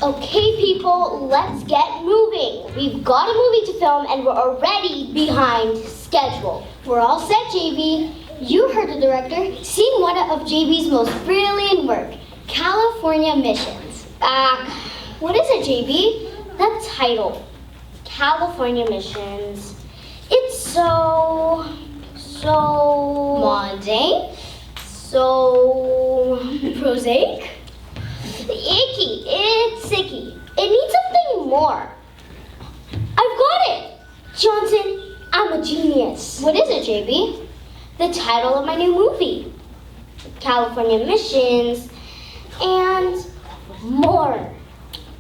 Okay, people, let's get moving. We've got a movie to film and we're already behind schedule. We're all set, JB. You heard the director. Scene one of JB's most brilliant work, California Missions. What is it, JB? That title, California Missions. It's so mundane, so prosaic. Icky, it's icky. It needs something more. I've got it! Johnson, I'm a genius. What is it, JB? The title of my new movie, California Missions, and more.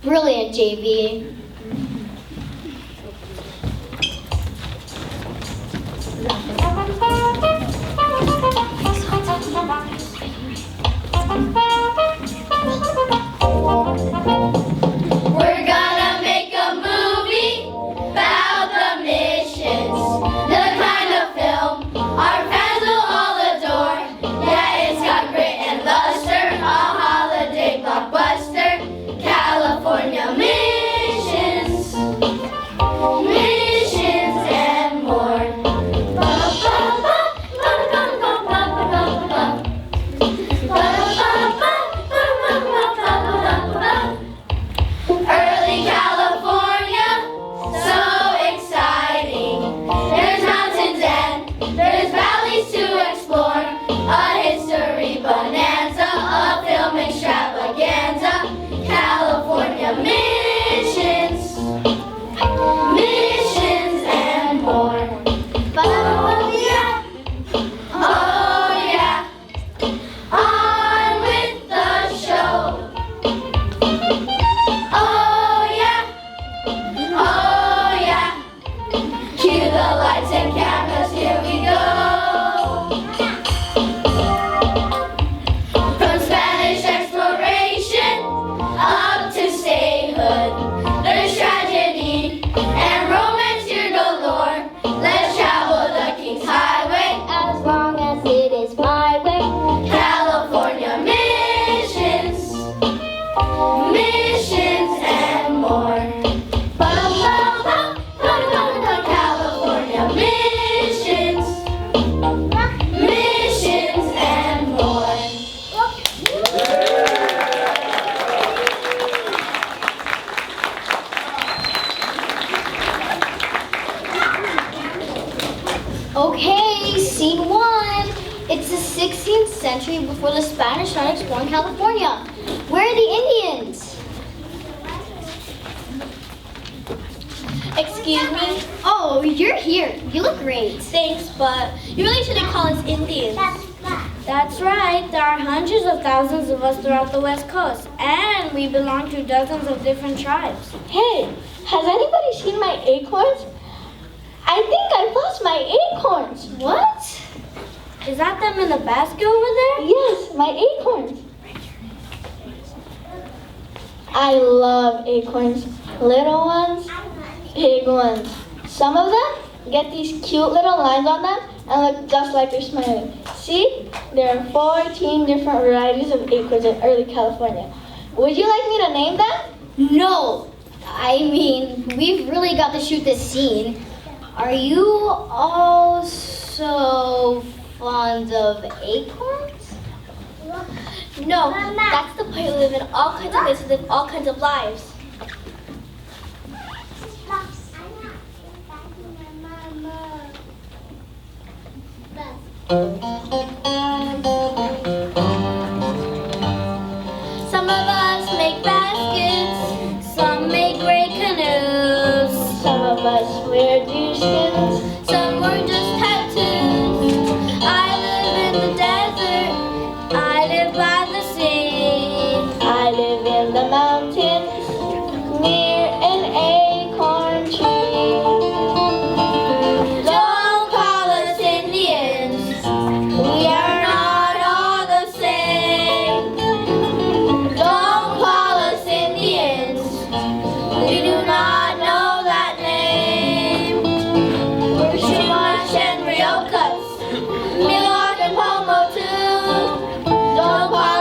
Brilliant, JB. We're gonna make a movie about the missions, the kind of film our fans will all adore. Yeah, it's got grit and luster, a holiday blockbuster, California missions, missions and more. Early California, so exciting. There's mountains and there's valleys to explore. A history bonanza, a film extravaganza. California missions, missions and more. Oh yeah, oh yeah, on with the show. Oh yeah, cue the lights and cameras, here we go. From Spanish exploration up to statehood, there's tragedy and romance here galore. Let's travel the King's Highway As long as it is my way. California missions, missions and more. California missions, missions and more. Okay, scene one. It's the 16th century before the Spanish started exploring California. Where are the Indians? Excuse me? Oh, you're here. You look great. Thanks, but you really shouldn't call us Indians. That's right. There are hundreds of thousands of us throughout the West Coast, and we belong to dozens of different tribes. Hey, has anybody seen my acorns? I think I lost my acorns. What? Is that them in the basket over there? Yes, my acorns. I love acorns. Little ones, big ones. Some of them get these cute little lines on them and look just like they're smiling. See? There are 14 different varieties of acorns in early California. Would you like me to name them? No. I mean, we've really got to shoot this scene. Are you all so fond of acorns? No, that's the point. We live in all kinds of places with all kinds of lives. Some of us make baskets, some make great canoes, Some of us wear deerskins. some were just tattoos. I live in the desert, I live by the sea. I live in the mountains near an acorn tree. Don't call us Indians, we are not all the same. Don't call us Indians, we do not know that name. We're Chumash and Rio cuts, Miwok and Pomo too. Don't call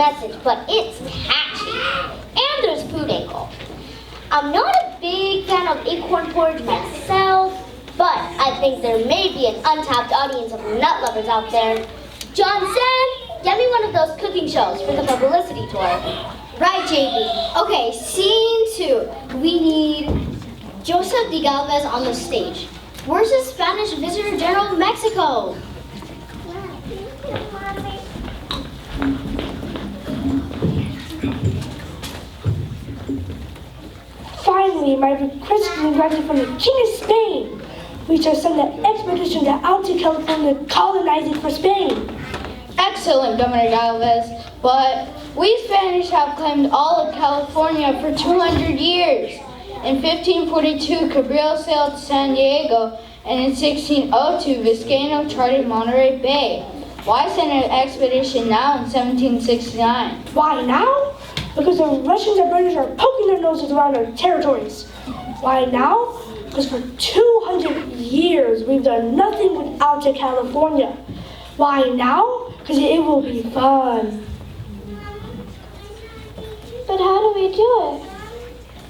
message, but it's catchy. And there's food angle. I'm not a big fan of acorn porridge myself, but I think there may be an untapped audience of nut lovers out there. Johnson, get me one of those cooking shows for the publicity tour. Right, JB. Okay, scene 2. We need Joseph de Galvez on the stage. Where's the Spanish Visitor General of Mexico? Finally, my request has been granted from the King of Spain. We shall send an expedition out to California to colonize it for Spain. Excellent, Governor Galvez, but we Spanish have claimed all of California for 200 years. In 1542, Cabrillo sailed to San Diego, and in 1602, Vizcaino charted Monterey Bay. Why send an expedition now in 1769? Why now? Because the Russians and British are poking their noses around our territories. Why now? Because for 200 years we've done nothing with Alta California. Why now? Because it will be fun. But how do we do it?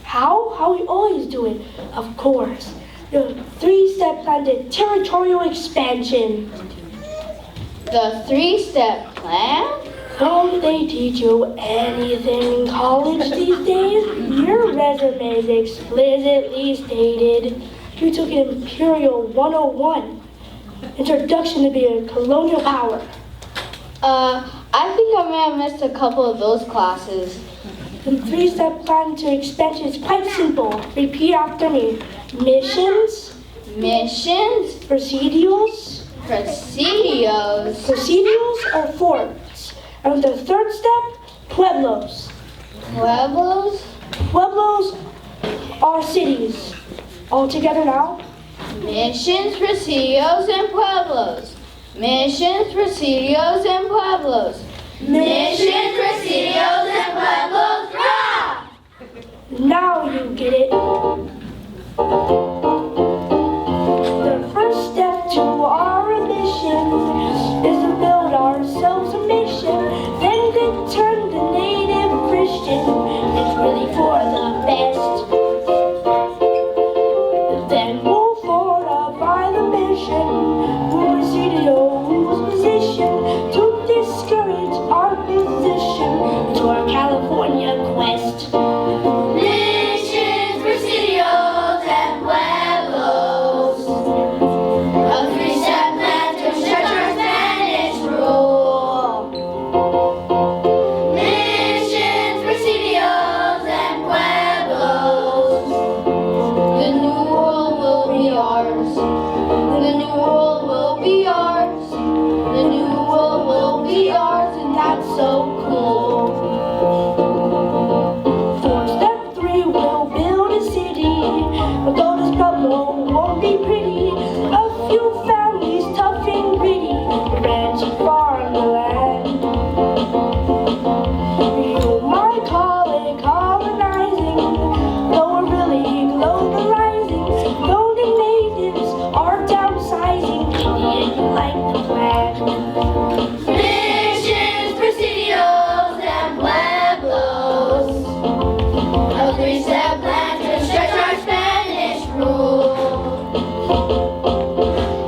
How? How we always do it, of course. The 3-step plan to territorial expansion. The 3-step plan? Don't they teach you anything in college these days? Your resume is explicitly stated. You took an Imperial 101, Introduction to being a colonial power. I think I may have missed a couple of those classes. The 3-step plan to expansion is quite simple. Repeat after me. Missions, Missions, presidios. presidios, Presidios are forts. And the 3rd step, pueblos. pueblos, Pueblos are cities. All together now. missions, presidios, and pueblos. Missions, presidios, and pueblos. Missions, presidios, and pueblos, rah! Now you get it. The first step to our mission is to build ourselves a mission, then to turn the native Christian. It's really for the best. Then we'll fortify the mission, Presidio's position, to discourage our position to our California quest. Missions, presidios, and pueblos. A 3-step plan to stretch our Spanish rule. Missions, presidios, and pueblos. The new world will be ours. The new world will be ours. The new world will be ours, and that's so cool. For step 3, we'll build a city. Although this Pueblo won't be pretty, a few families tough and gritty, ranching farm the land. You might call it colonizing, though we're really globalizing. Though the natives are downsizing, Indian, you like the plan. Missions, presidios, and pueblos. A 3-step plan to stretch our Spanish rule.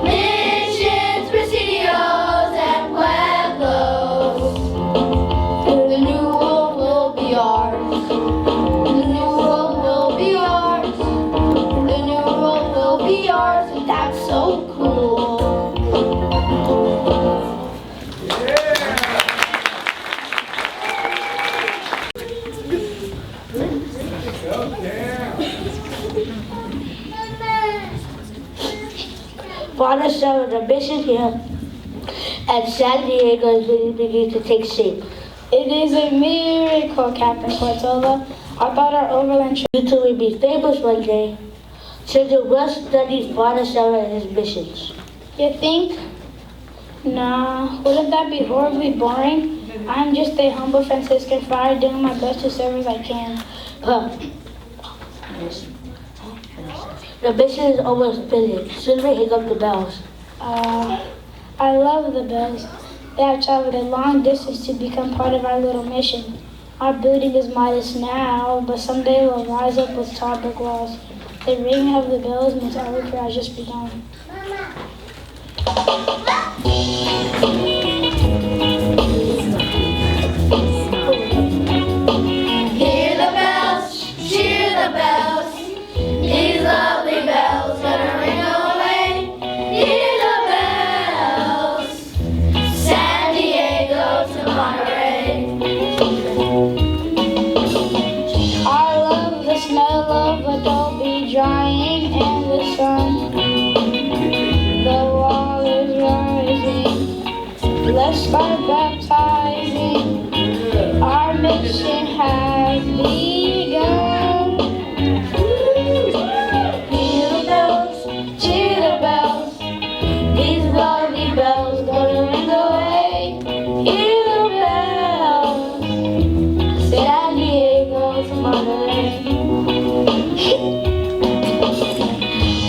Missions, presidios, and pueblos. The new world will be ours. The new world will be ours. The new world will be ours, and that's so cool. Father, Son, the mission here at San Diego is really beginning to take shape. It is a miracle, Captain Cortola. I thought our overland trip. You two will be famous one day. Since you well studied Father, Son, and his missions. You think? Nah, wouldn't that be horribly boring? I'm just a humble Franciscan friar doing my best to serve as I can. The mission is almost finished. Soon we hang up the bells. I love the bells. They have traveled a long distance to become part of our little mission. Our building is modest now, but someday we'll rise up with tall brick walls. The ringing of the bells means our work here has just begun. Hear the bells, cheer the bells. These lovely bells gonna ring away. Hear the bells. San Diego to Monterey. I love the smell of adobe drying and the sun. The wall is rising. Let's start baptizing. Our mission has begun. Hear the bells, cheer the bells. These lovely bells gonna ring away. Hear the bells. San Diego to Monterey.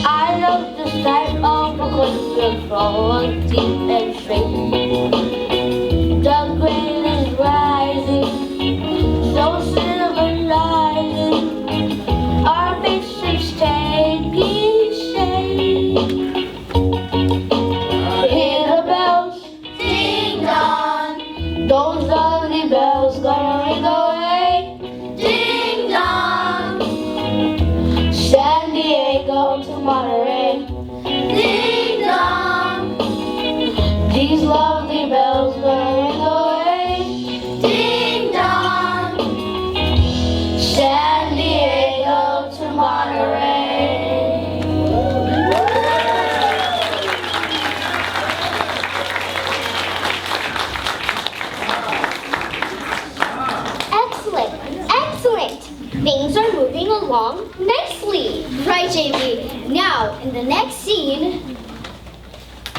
I love the sight of a good flowing deep and straight. The grain is rising, so silver rising. Our mission's taking shape. Hear the bells, Ding dong, those lovely bells gonna ring away. ding dong, San Diego to Monterey. ding dong, These lovely bells gonna ring away. ding dong. San Diego to Monterey. Excellent, excellent. Things are moving along nicely. Right, JB. Now, in the next scene,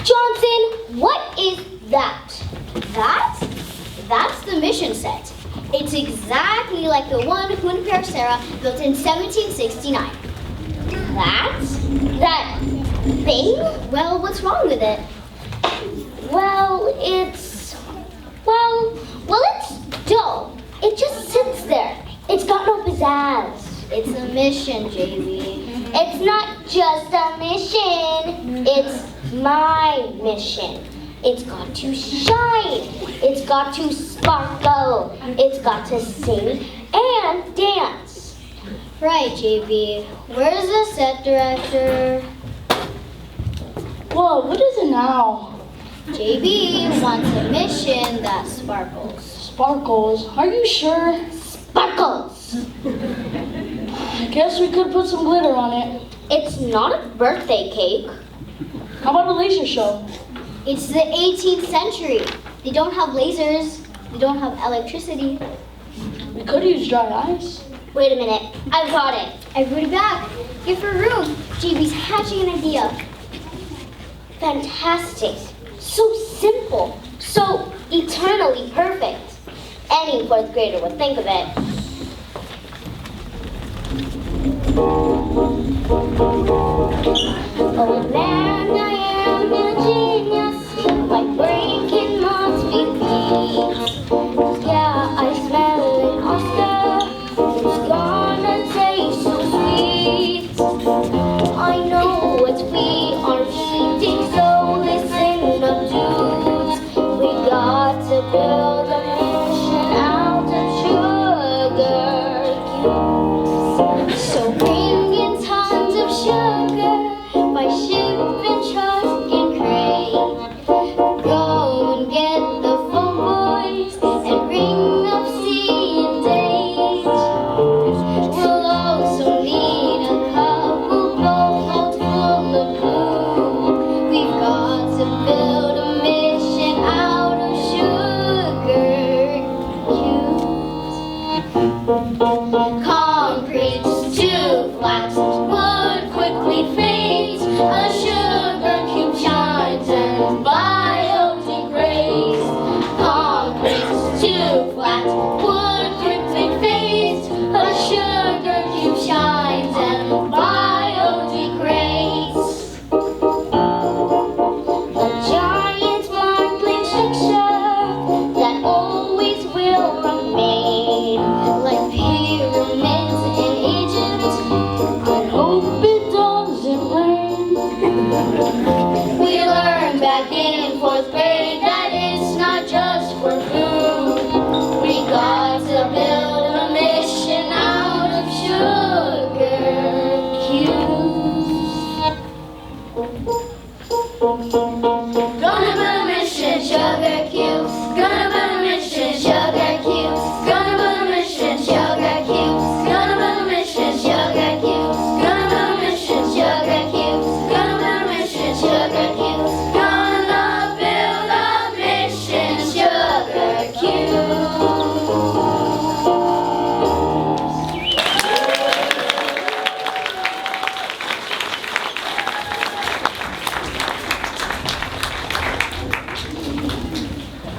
Johnson, what is that? That's the mission set. It's exactly like the one Hunter Sarah built in 1769. That thing? Well, what's wrong with it? Well, it's dull. It just sits there. It's got no pizzazz. It's a mission, JB. It's not just a mission. It's my mission. It's got to shine. It's got to sparkle. It's got to sing and dance. Right, JB. Where's the set director? Whoa, what is it now? JB wants a mission that sparkles. Sparkles. Are you sure? Sparkles! I guess we could put some glitter on it. It's not a birthday cake. How about a laser show? It's the 18th century. They don't have lasers. They don't have electricity. We could use dry ice. Wait a minute. I've got it. Everybody back. Give her room. JB's hatching an idea. Fantastic. So simple. So eternally perfect. Any fourth grader would think of it. Oh man, I am a genius. My brain cannot be beat. Yeah, I smell an Oscar. It's gonna taste so sweet. I know what we are eating, so listen up, dudes. We got to build a mission out of sugar cubes. So bring in tons of sugar by ship and truck and crate. back in fourth grade that it's not just for food. We got to build a mission out of sugar cubes. Gonna build a mission, sugar cubes. Gonna build a mission, sugar cubes. Gonna build a mission, sugar cubes. Gonna build a mission, sugar cubes. Gonna build a mission, sugar cubes. Gonna build a mission, sugar cubes. Gonna build a mission, sugar cubes.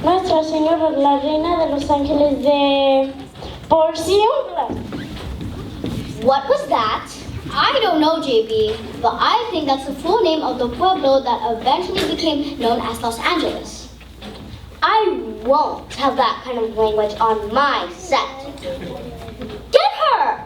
Nuestra Señora, la Reina de los Ángeles de Porción. What was that? I don't know, JB, but I think that's the full name of the pueblo that eventually became known as Los Angeles. I won't have that kind of language on my set. Get her!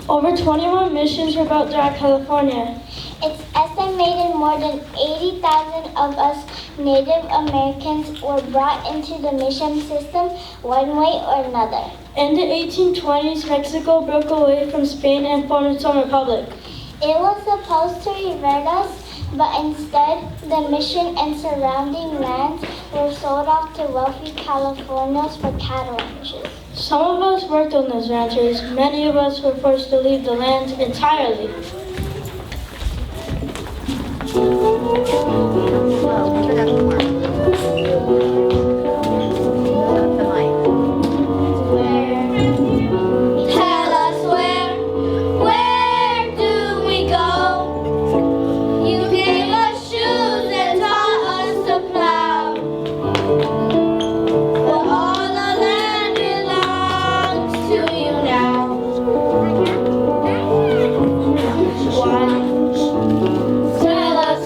Over 21 missions were built throughout California. It's estimated more than 80,000 of us Native Americans were brought into the mission system one way or another. In the 1820s, Mexico broke away from Spain and formed its own republic. It was supposed to revert us, but instead, the mission and surrounding lands were sold off to wealthy Californians for cattle ranches. Some of us worked on those ranches. Many of us were forced to leave the land entirely. Tell us where do we go? You gave us shoes and taught us to plow. But all the land belongs to you now. Why? Tell us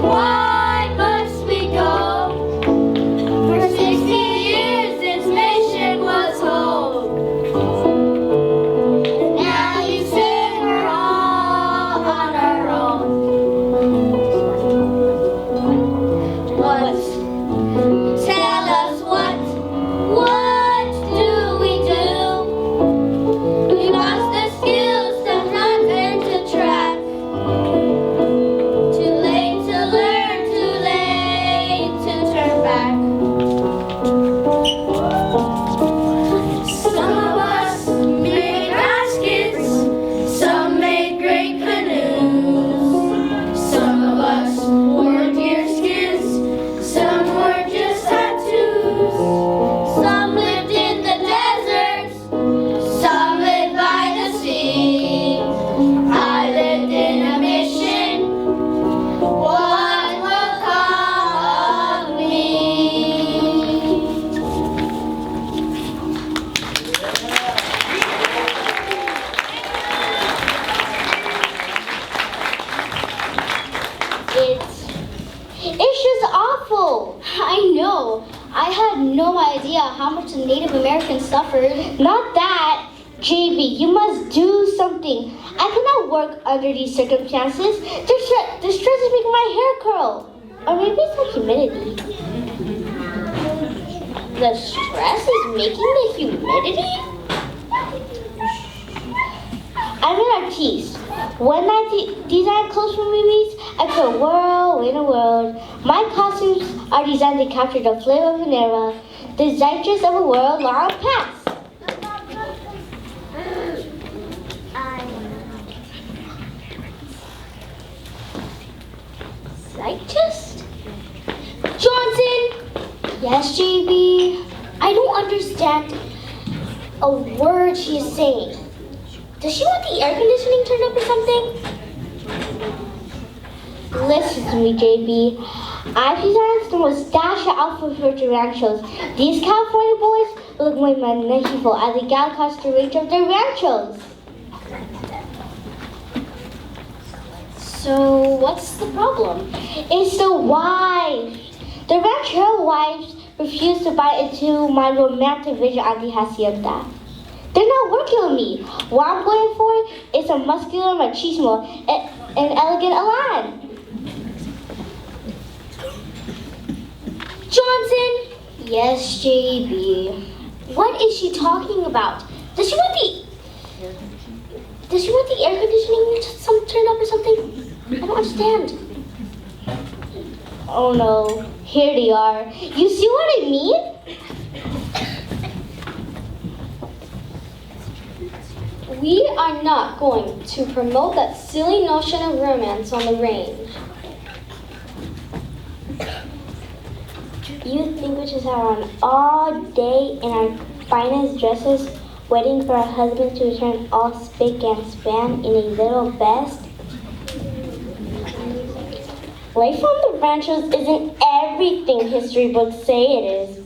why must we go? For 60 years this mission was home. Now you say we're all on our own. What? Tell us what do we do? We lost the skills to hunt and to track. Too late to learn, too late to turn back. Some of us made baskets, some made great canoes. Some of us wore deer skins, some were just tattoos. Some lived in the deserts, some lived by the sea. I lived in a mission. What will come of me? It's just awful. I know. I had no idea how much the Native Americans suffered. Not that. JB, you must do something. I cannot work under these circumstances. The stress is making my hair curl. Or maybe it's the humidity. The stress is making the humidity? I'm an artiste. When I design clothes for movies, I put a world in a world. My costumes are designed to capture the flavor of an era, the zeitgeist of a world long past. Zeitgeist? Johnson! Yes, JB? I don't understand a word she's saying. Does she want the air conditioning turned up or something? Listen to me, JB. I've designed the most dash outfit for the ranchos. These California boys look muy magnifico as they gal across the range of their ranchos. So what's the problem? It's the wives. The ranchero wives refuse to buy into my romantic vision on the hacienda. They're not not working on me. What I'm going for is a muscular machismo, an elegant elan. Johnson? Yes, JB. What is she talking about? Does she want the air conditioning turned up or something? I don't understand. Oh no, here they are. You see what I mean? We are not going to promote that silly notion of romance on the range. You think we just are on all day in our finest dresses, waiting for our husbands to return all spick and span in a little vest? Life on the ranchos isn't everything history books say it is.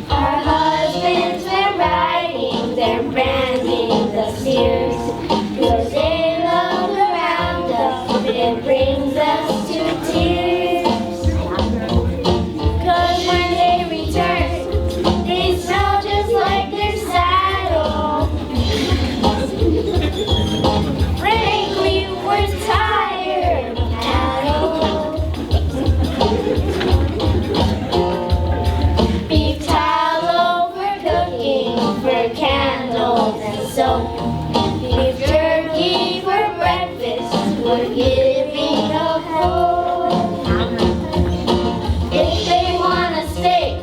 Our husbands were riding, they're branding the steers. Because they love the roundup, it brings us to tears. Cause when they return, they smell just like their saddle. Frankly, we're tired of cattle. Beef tallow for cooking, for candles and soap. Beef jerky for breakfast, we're giving up hope. If they want a steak,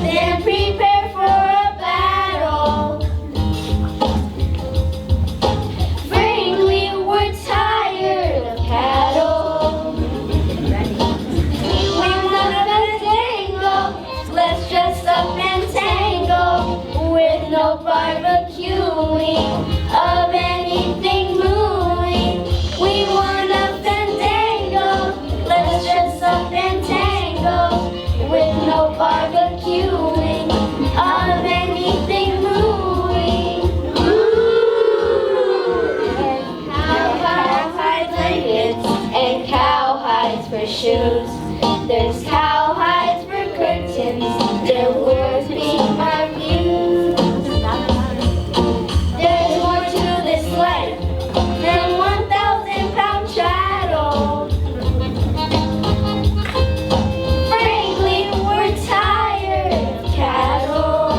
then prepare for a battle. Frankly, we're tired of cattle. We want a tango, let's dress up and tango, with no barbecuing of anything mooing. We want a fandango, let's dress up and tango, with no barbecuing of anything mooing. And cowhide blankets and cowhides for shoes. There's cowhides for curtains, they're worth being reviewed. There's more to this life than 1,000-pound chattel. Frankly, we're tired of cattle.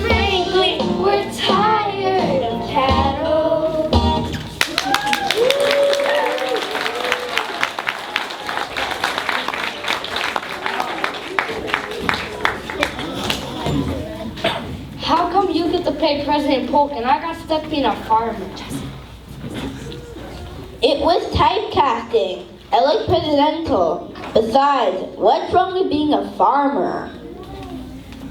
Frankly, we're tired of cattle. How come you get to play President Polk and I got stuck being a farmer? It was typecasting. I like presidential. Besides, what's wrong with being a farmer?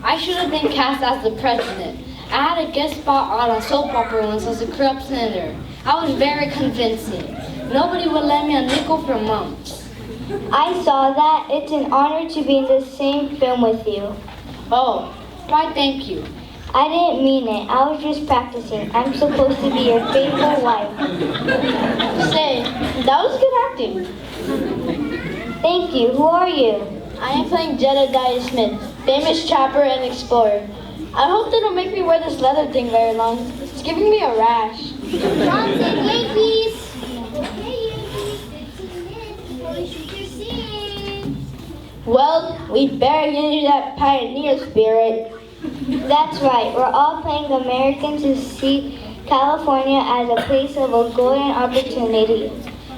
I should have been cast as the president. I had a guest spot on a soap opera once as a corrupt senator. I was very convincing. Nobody would lend me a nickel for months. I saw that. It's an honor to be in the same film with you. Oh, why thank you. I didn't mean it. I was just practicing. I'm supposed to be your faithful wife. Say, that was good acting. Thank you. Who are you? I am playing Jedediah Smith, famous trapper and explorer. I hope they don't make me wear this leather thing very long. It's giving me a rash. Johnson, Yankees! Hey, Yankees. 15 minutes before we shoot your scene. Well, we better get into that pioneer spirit. That's right. We're all playing American to see California as a place of a golden opportunity.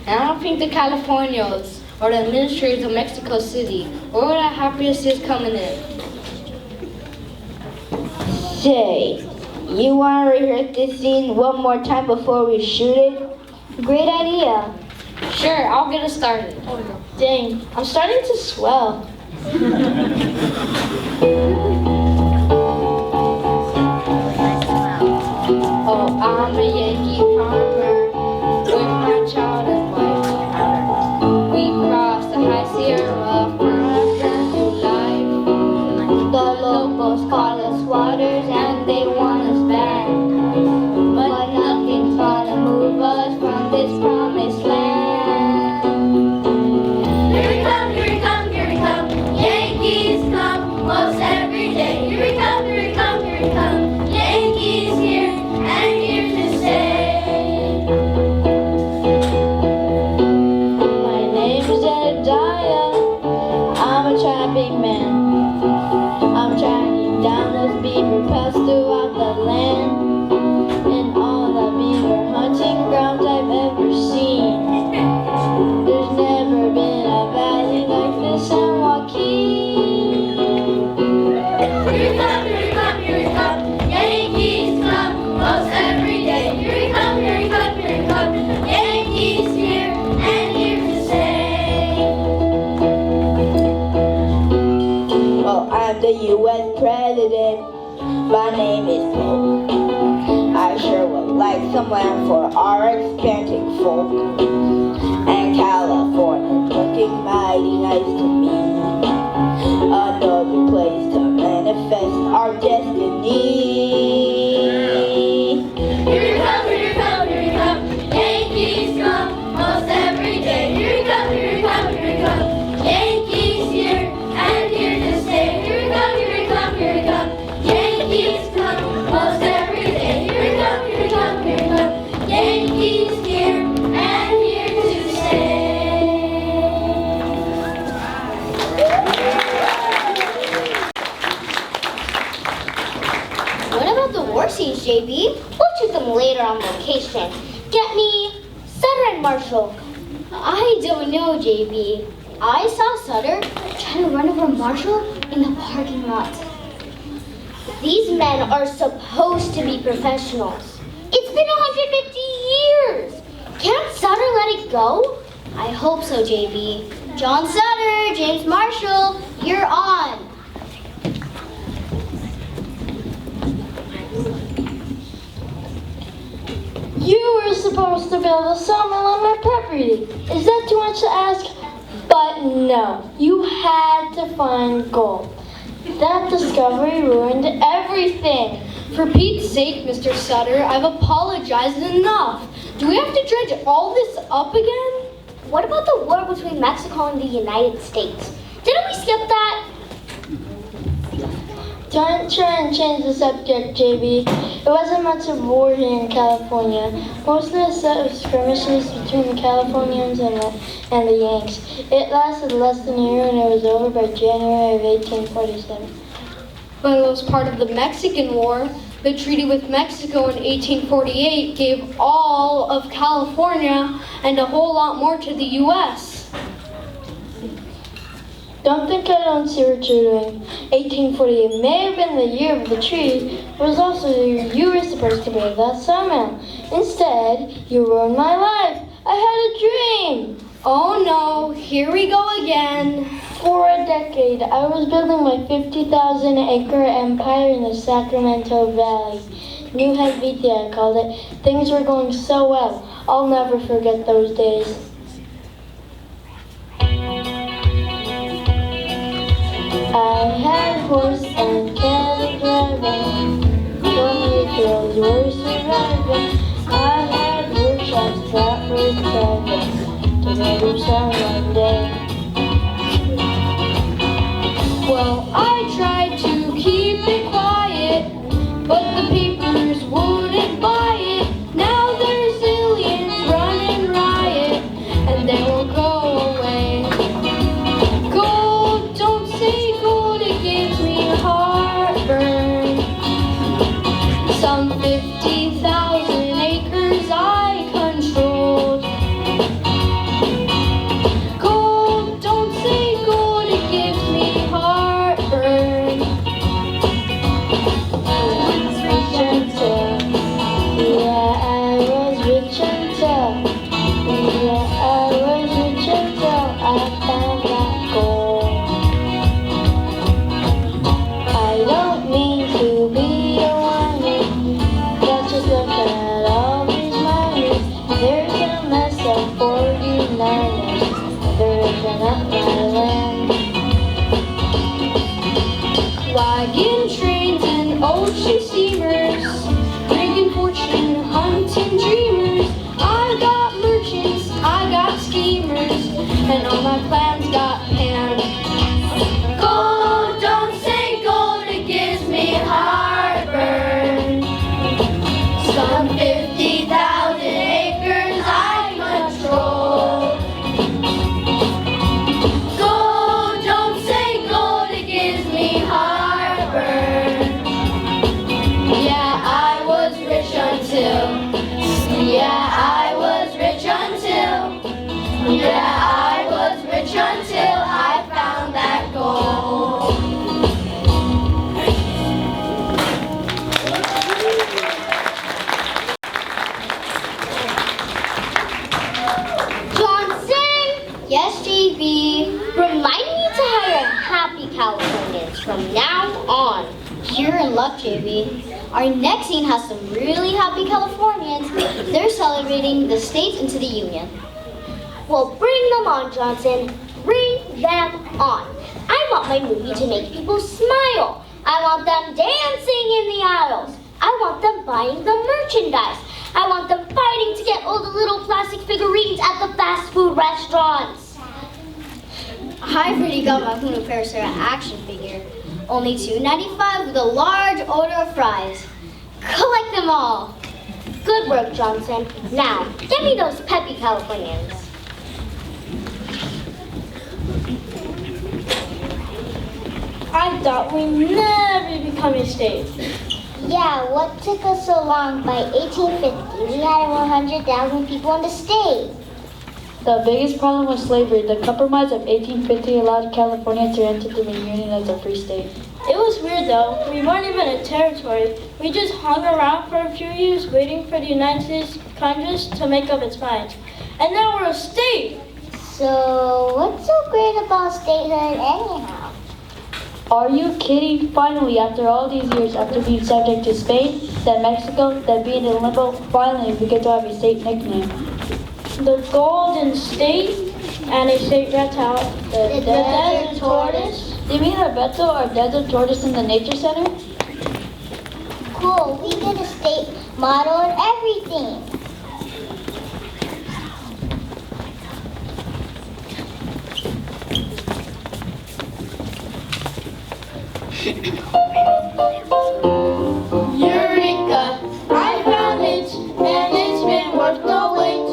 And I don't think the Californios or the administrators of Mexico City or the happiest is coming in. Say, you want to rehearse this scene one more time before we shoot it? Great idea. Sure, I'll get us started. Dang, I'm starting to swell. Oh, I'm a Yankee farmer with my child and wife. We crossed the high Sierra for a brand new life. The locals call us waters and they want us back. But nothing's gonna move us from this promised land. Here we come, here we come, here we come. U.S. president. My name is Polk. I sure would like some land for our expanding folk. And California looking mighty nice to me. Another place to manifest our destiny. Here we come, here we come, here we come. Yankees come most every day. Here we come, here we come, here we come. Yankees here and here to stay. Here we come, here we come, here we come. Yankees come most every day. Here we come, here we come, here we come. Yankees here and here to stay. What about the war scenes, JB? We'll shoot them later on location. Get me Sutter and Marshall. I don't know, JB. I saw Sutter trying to run over Marshall in the parking lot. These men are supposed to be professionals. It's been 150 years. Can't Sutter let it go? I hope so, JB. John Sutter, James Marshall, you're on. You were supposed to build a sawmill on my property. Is that too much to ask? But no, you had to find gold. That discovery ruined everything. For Pete's sake, Mr. Sutter, I've apologized enough. Do we have to dredge all this up again? What about the war between Mexico and the United States? Didn't we skip that? Don't try and change the subject, JB. It wasn't much of a war here in California. Mostly a set of skirmishes between the Californians and the Yanks. It lasted less than a year and it was over by January of 1847. But it was part of the Mexican War. The treaty with Mexico in 1848 gave all of California and a whole lot more to the U.S. Don't think I don't see what you're doing. 1848 may have been the year of the treaty, but it was also the year you were supposed to build that sawmill. Instead, you ruined my life. I had a dream. Oh no, here we go again. For a decade, I was building my 50,000-acre empire in the Sacramento Valley. New Helvetia, I called it. Things were going so well. I'll never forget those days. I had horse and cattle driving, 20 girls were surviving. I had workshops that were thriving, to maybe some one day. Well, I tried to keep it quiet, but the papers wouldn't buy it. Now there's aliens running riot, and they won't go away. Gold, don't say gold, it gives me heartburn. Some 50,000 acres I controlled. Gold, don't say gold, it gives me heartburn. Rich until, yeah, I was rich until, yeah, I was rich until I found that gold. I don't mean to be a whiner, but just look at all these miners. There's a mess of 49ers, they're ripping up my land. Wagon trains and ocean steamers, making fortune, hunting dreamers. I got merchants, I got schemers, and all my plans got panned. Gold, don't say gold, it gives me heartburn. Some 50,000 acres I control. Gold, don't say gold, it gives me heartburn. Yeah, I was rich until. Yeah, I was rich until. Yeah, I was rich until I found that gold. Johnson! Yes, JB. Remind me to hire happy Californians from now on. You're in luck, JB. Our next scene has some really happy Californians. They're celebrating the state into the Union. Well, bring them on, Johnson. Bring them on. I want my movie to make people smile. I want them dancing in the aisles. I want them buying the merchandise. I want them fighting to get all the little plastic figurines at the fast food restaurants. I've already got my Huna Parasera action figure. Only $2.95 with a large order of fries. Collect them all. Good work, Johnson. Now, give me those peppy Californians. I thought we'd never become a state. Yeah, what took us so long? By 1850, we had 100,000 people in the state. The biggest problem was slavery. The Compromise of 1850 allowed California to enter the Union as a free state. It was weird though. We weren't even a territory. We just hung around for a few years waiting for the United States Congress to make up its mind. And now we're a state! So, what's so great about statehood anyhow? Are you kidding? Finally, after all these years, after being subject to Spain, then Mexico, then being in limbo, finally we get to have a state nickname. The Golden State and a state reptile. The desert tortoise. Do you mean Beto or desert tortoise in the nature center? Cool, we did a state motto and everything. Eureka! I found it, and it's been worth the wait.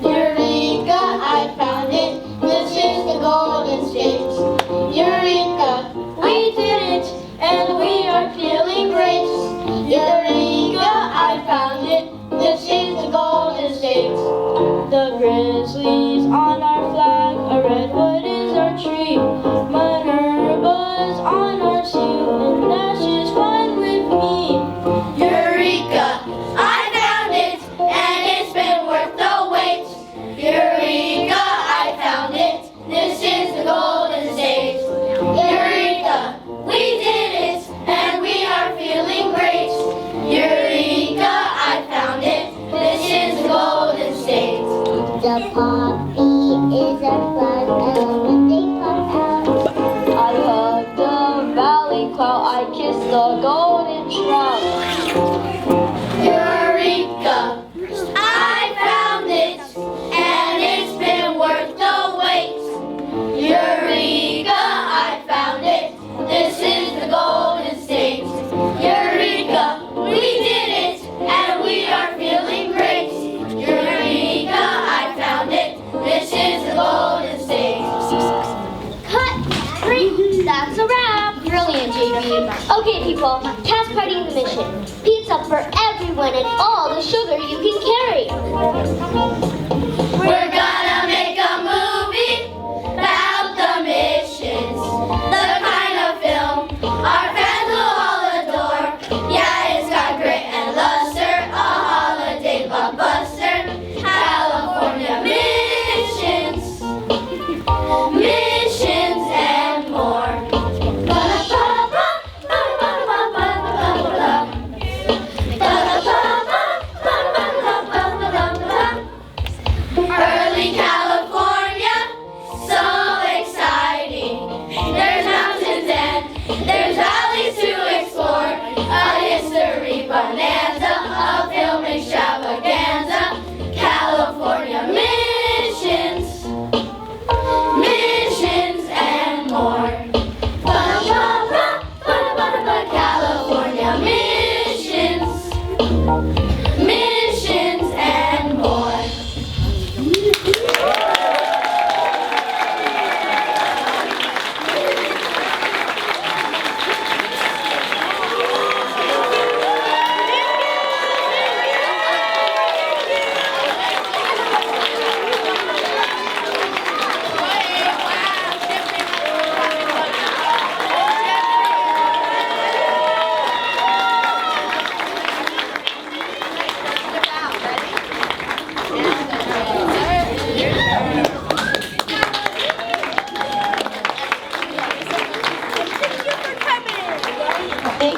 Eureka! I found it. This is the Golden State. Eureka! We did it, and we are feeling great. Eureka! I found it. This is the Golden State. The grizzlies on our flag, a redwood is our tree. Minerva's on our seal, and that's just fine with me. Eureka! I found it, and it's been worth the wait. Eureka! I found it. This is the Golden State. Eureka! We did it, and we are feeling great. Eureka! I found it. This is the Golden State. The poppy is our flag, and when they pop out, I hugged the valley cloud, I kissed the golden shroud. Eureka! I found it, and it's been worth the wait. Eureka! I found it. This is the Golden State. Eureka! We did it, and we are feeling great. Eureka! I found it. This is the Golden State. cut, break. That's a wrap. Brilliant, JB. Okay, people, cast party in the mission. Pizza for everyone and all the sugar you can carry. We're gonna make a movie about the missions, the kind of film our fans will all adore. Yeah, it's got grit and luster, a holiday blockbuster. California missions, missions and more.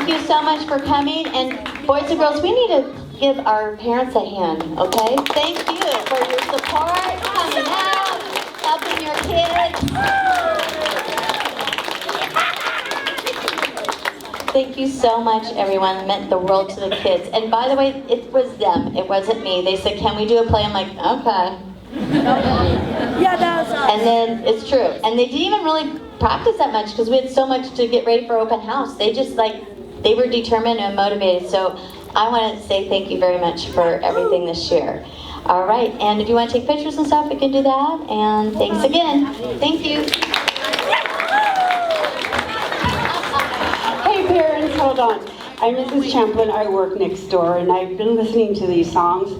Thank you so much for coming. And boys and girls, we need to give our parents a hand, okay? Thank you for your support, coming out, helping your kids. Thank you so much, everyone. It meant the world to the kids. And by the way, it was them. It wasn't me. They said, can we do a play? I'm like, okay. Yeah, that was us. And then, it's true. And they didn't even really practice that much because we had so much to get ready for open house. They just they were determined and motivated. So I want to say thank you very much for everything this year. All right, and if you want to take pictures and stuff, we can do that. And thanks again. Thank you. Hey parents, hold on. I'm Mrs. Champlin. I work next door, and I've been listening to these songs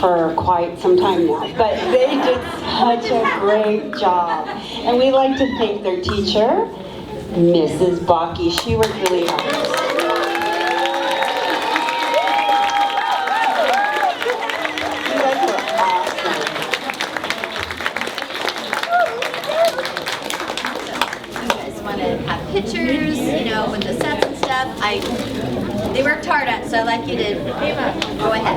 for quite some time now. But they did such a great job. And we like to thank their teacher, Mrs. Bakke. She worked really hard. You guys were awesome. You guys want to have pictures, with the sets and stuff. They worked hard on it, so I'd like you to go ahead.